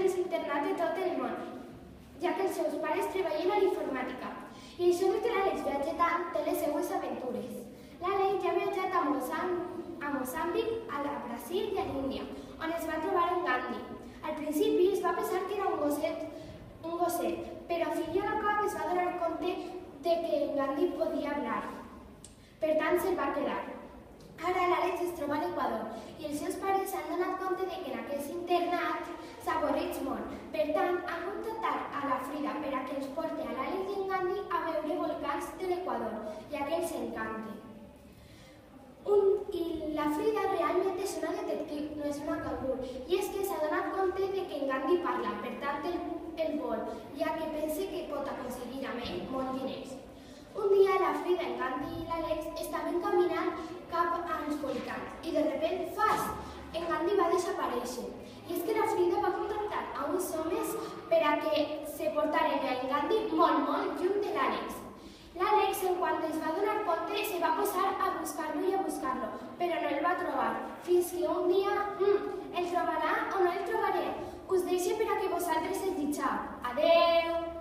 més internat de tot el món, ja que els seus pares treballen a l'informàtica. I això no que l'Àlex viatja tant té les seues aventures. L'Àlex ja ha viatjat a Moçambic, a Brasil i a l'Índia, on es va trobar en Gandhi. Al principi es va pensar que era un gosset, però al fin i al cap es va donar compte de que en Gandhi podia hablar. Per tant, se'l va quedar. Ara l'Àlex es troba a l'Equador i els seus pares s'han donat compte de que en aquest internat s'avorreix molt. Per tant, han contactat a la Frida per a que els porti a l'Àlex i en Gandhi a veure volcans de l'Equador, ja que els encanta. I la Frida realment és una detectiu, no és una cangur, i és que s'ha donat compte de que en Gandhi parla, per tant el vol, ja que pensa que pot aconseguir amb ell molts diners. Un dia la Frida, en Gandhi i l'Àlex estaven caminant cap als volcans i de sobte, fas! En Gandhi va desaparèixer. I és que la Frida va contactar a uns homes per a que se portaren en Gandhi molt lluny de l'Àlex. L'Àlex, en quan es va donar compte, se va posar a buscar-lo, però no el va trobar. Fins que un dia, el trobarà o no el trobaré? Us deixo per a que vosaltres el ditxeu. Adeu!